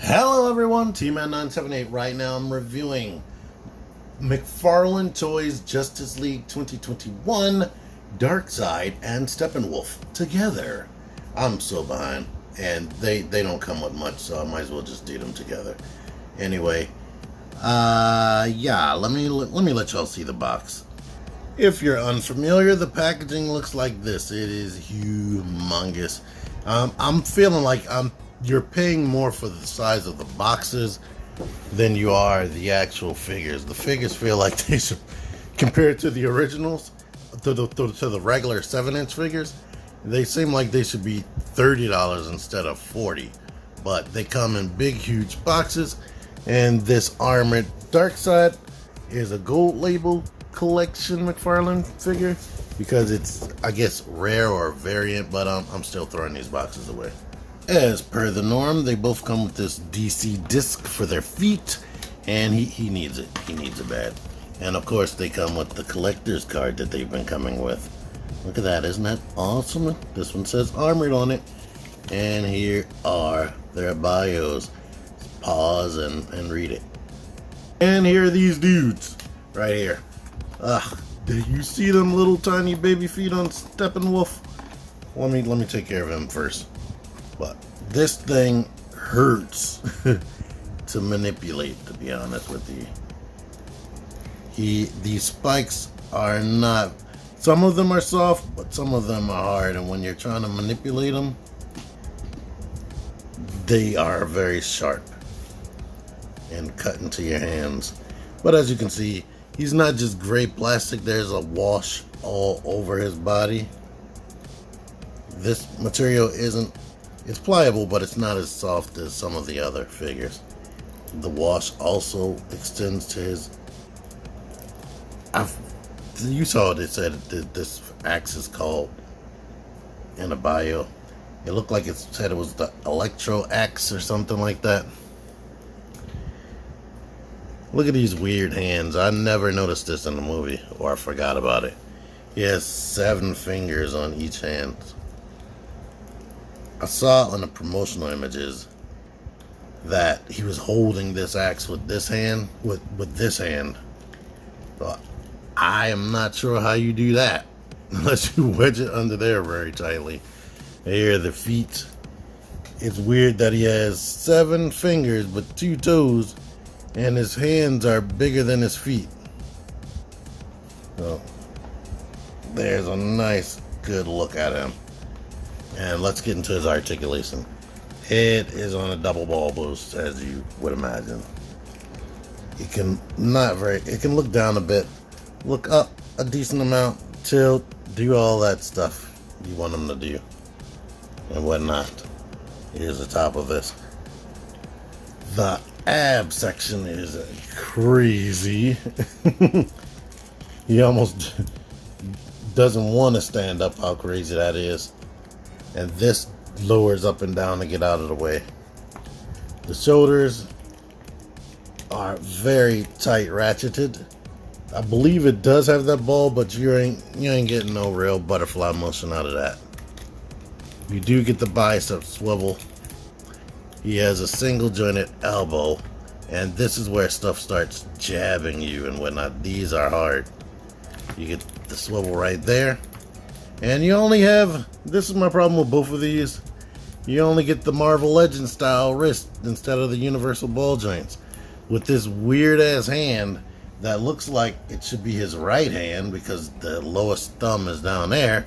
Hello everyone, T-Man978. Right now I'm reviewing McFarlane Toys Justice League 2021, Darkseid, and Steppenwolf together. I'm so behind, and they don't come with much, so I might as well just do them together. Anyway, yeah, let me let y'all see the box. If you're unfamiliar, the packaging looks like this. It is humongous. I'm feeling like you're paying more for the size of the boxes than you are the actual figures. The figures feel like they should, compared to the originals, to the regular 7-inch figures, they seem like they should be $30 instead of $40. But they come in big, huge boxes, and this armored Darkseid is a gold label collection McFarlane figure because it's, I guess, rare or variant, but I'm still throwing these boxes away. As per the norm, they both come with this DC disc for their feet, and he needs it. He needs it bad. And of course, they come with the collector's card that they've been coming with. Look at that, isn't that awesome? This one says Armored on it, and here are their bios. Pause and read it. And here are these dudes, right here. Did you see them little tiny baby feet on Steppenwolf? Let me take care of him first. But this thing hurts to manipulate, to be honest with you. These spikes are not, some of them are soft, but some of them are hard, and when you're trying to manipulate them, they are very sharp and cut into your hands. But as you can see, he's not just gray plastic, there's a wash all over his body. This material isn't, it's pliable, but it's not as soft as some of the other figures. The wash also extends to his, you saw it said that this axe is called in a bio. It looked like it said it was the Electro Axe or something like that. Look at these weird hands. I never noticed this in the movie, or I forgot about it. He has 7 fingers on each hand. I saw in the promotional images that he was holding this axe with this hand, with this hand. So I am not sure how you do that unless you wedge it under there very tightly. Here are the feet. It's weird that he has 7 fingers but 2 toes, and his hands are bigger than his feet. So there's a nice, good look at him. And let's get into his articulation. Head is on a double ball boost, as you would imagine. It can look down a bit, look up a decent amount, tilt, do all that stuff you want him to do, and whatnot. Here's the top of this. The ab section is crazy. He almost doesn't want to stand up, how crazy that is. And this lowers up and down to get out of the way. The shoulders are very tight ratcheted. I believe it does have that ball, but you ain't getting no real butterfly motion out of that. You do get the bicep swivel. He has a single jointed elbow, and this is where stuff starts jabbing you and whatnot. These are hard. You get the swivel right there. And you only have, this is my problem with both of these, you only get the Marvel Legends style wrist instead of the universal ball joints. With this weird ass hand that looks like it should be his right hand because the lowest thumb is down there,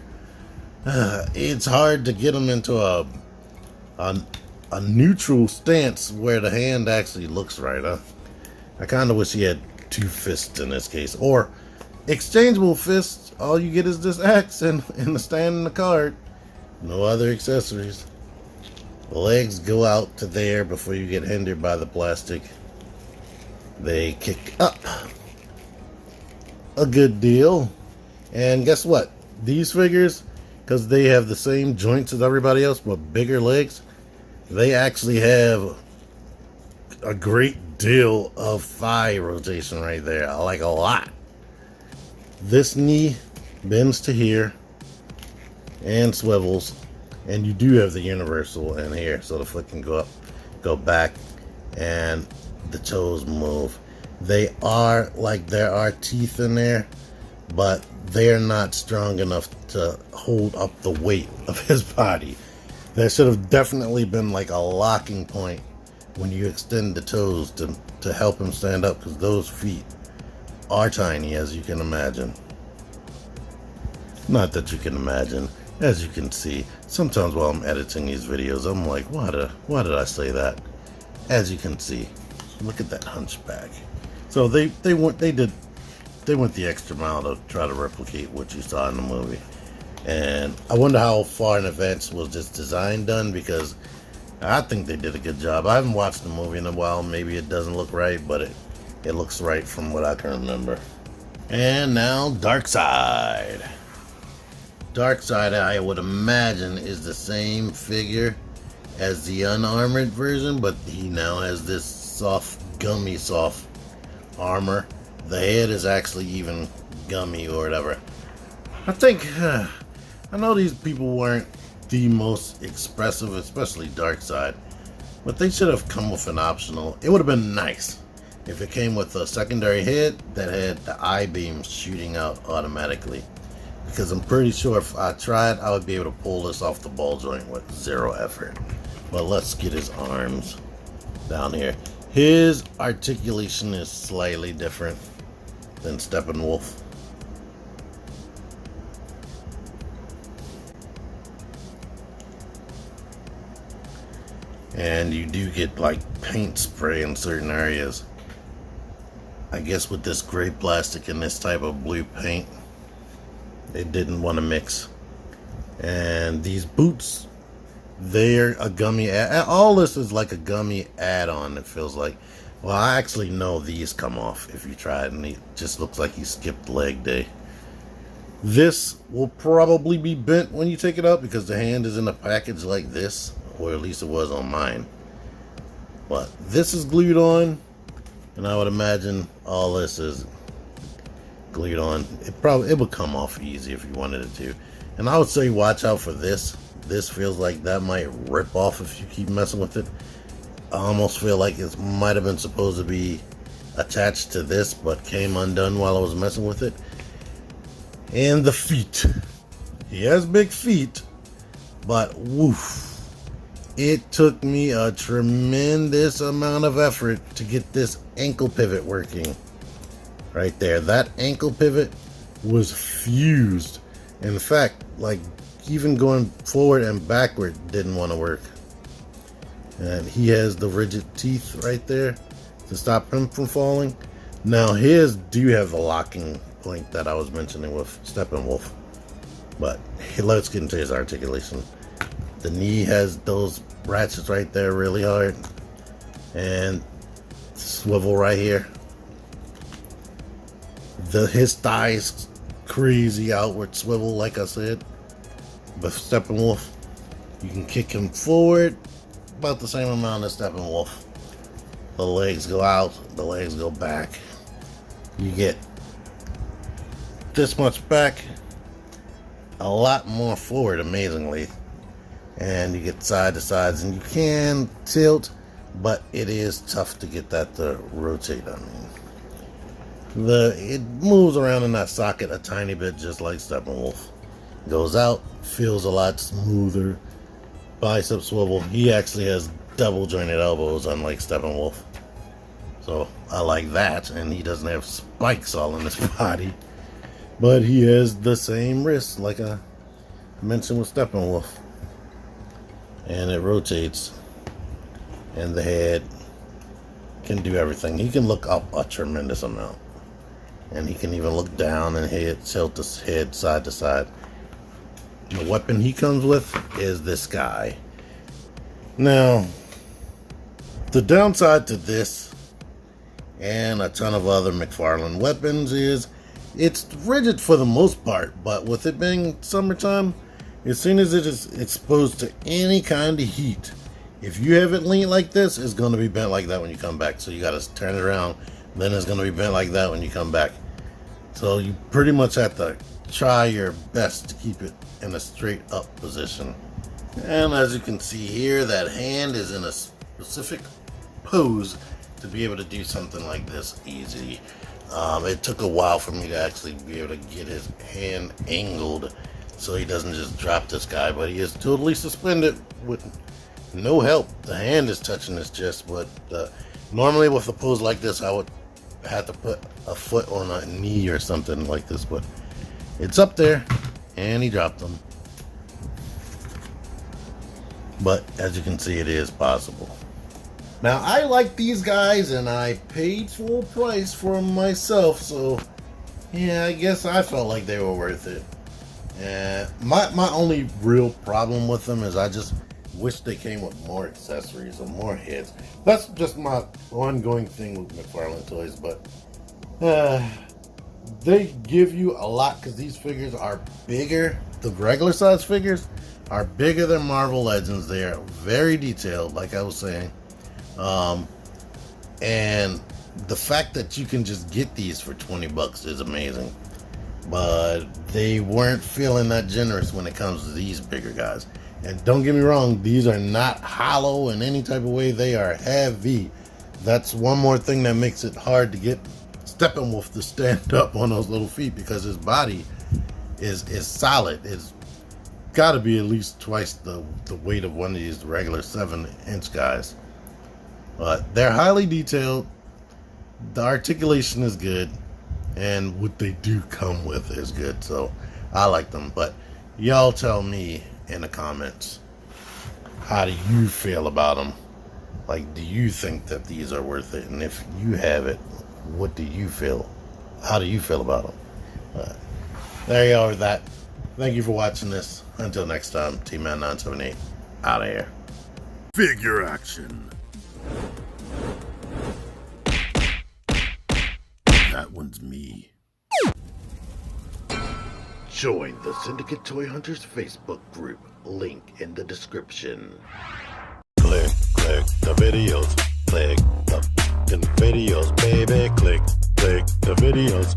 it's hard to get him into a neutral stance where the hand actually looks right. I kind of wish he had 2 fists in this case, or exchangeable fists. All you get is this axe and the stand and the card. No other accessories. The legs go out to there before you get hindered by the plastic. They kick up a good deal. And guess what? These figures, because they have the same joints as everybody else but bigger legs, they actually have a great deal of thigh rotation right there. I like a lot. This knee bends to here and swivels, and you do have the universal in here, so the foot can go up, go back, and the toes move. They are like, there are teeth in there, but they're not strong enough to hold up the weight of his body. There should have definitely been like a locking point when you extend the toes to help him stand up, because those feet are tiny, as you can imagine. Not that you can imagine, as you can see. Sometimes while I'm editing these videos, I'm like, why did I say that? As you can see, look at that hunchback. So they went the extra mile to try to replicate what you saw in the movie. And I wonder how far in advance was this design done, because I think they did a good job. I haven't watched the movie in a while. Maybe it doesn't look right, but it looks right from what I can remember. And now Darkseid. Darkseid, I would imagine, is the same figure as the unarmored version, but he now has this soft, gummy soft armor. The head is actually even gummy or whatever. I think, I know these people weren't the most expressive, especially Darkseid, but they should have come with an optional. It would have been nice if it came with a secondary head that had the eye beams shooting out automatically, because I'm pretty sure if I tried, I would be able to pull this off the ball joint with zero effort. But let's get his arms down here. His articulation is slightly different than Steppenwolf. And you do get like paint spray in certain areas. I guess with this gray plastic and this type of blue paint, they didn't want to mix. And these boots, they're a gummy all this is like a gummy add-on, it feels like. Well, I actually know these come off if you try it, and it just looks like you skipped leg day. This will probably be bent when you take it out, because the hand is in a package like this, or at least it was on mine. But this is glued on, and I would imagine all this is glued on. It would come off easy if you wanted it to. And I would say watch out for this. This feels like that might rip off if you keep messing with it. I almost feel like it might have been supposed to be attached to this, but came undone while I was messing with it. And the feet. He has big feet, but woof. It took me a tremendous amount of effort to get this ankle pivot working. Right there. That ankle pivot was fused. In fact, like, even going forward and backward didn't want to work. And he has the rigid teeth right there to stop him from falling. Now his do have the locking point that I was mentioning with Steppenwolf. But let's get into his articulation. The knee has those ratchets right there really hard. And swivel right here. His thighs crazy outward swivel, like I said. But Steppenwolf, you can kick him forward about the same amount as Steppenwolf. The legs go out, the legs go back. You get this much back, a lot more forward, amazingly. And you get side to sides, and you can tilt, but it is tough to get that to rotate. I mean, it moves around in that socket a tiny bit, just like Steppenwolf. Goes out, feels a lot smoother. Bicep swivel. He actually has double jointed elbows, unlike Steppenwolf. So I like that, and he doesn't have spikes all in his body. But he has the same wrist, like I mentioned with Steppenwolf. And it rotates. And the head can do everything. He can look up a tremendous amount. And he can even look down and tilt his head side to side. The weapon he comes with is this guy. Now, the downside to this and a ton of other McFarlane weapons is it's rigid for the most part, but with it being summertime, as soon as it is exposed to any kind of heat, if you have it lean like this, it's going to be bent like that when you come back. So you got to turn it around, then it's going to be bent like that when you come back. So you pretty much have to try your best to keep it in a straight up position. And as you can see here, that hand is in a specific pose to be able to do something like this easy. It took a while for me to actually be able to get his hand angled so he doesn't just drop this guy, but he is totally suspended with no help. The hand is touching his chest, but normally with a pose like this, I would have to put a foot on a knee or something like this, but it's up there, and he dropped him. But as you can see, it is possible. Now, I like these guys, and I paid full price for them myself, so yeah, I guess I felt like they were worth it. And my only real problem with them is I just wish they came with more accessories or more heads. That's just my ongoing thing with McFarlane toys, but they give you a lot because these figures are bigger. The regular size figures are bigger than Marvel Legends. They are very detailed, like I was saying. And the fact that you can just get these for 20 bucks is amazing. But they weren't feeling that generous when it comes to these bigger guys. And don't get me wrong, these are not hollow in any type of way. They are heavy. That's one more thing that makes it hard to get Steppenwolf to stand up on those little feet, because his body is solid. It's got to be at least twice the weight of one of these regular 7-inch guys. But they're highly detailed. The articulation is good, and what they do come with is good. So I like them. But y'all tell me in the comments, how do you feel about them? Like, do you think that these are worth it? And if you have it, what do you feel? How do you feel about them? There you are with that. Thank you for watching this. Until next time, T-Man978 out of here. Figure action. That one's me. Join the Syndicate Toy Hunters Facebook group. Link in the description. Click the videos. Click the videos, baby. Click the videos.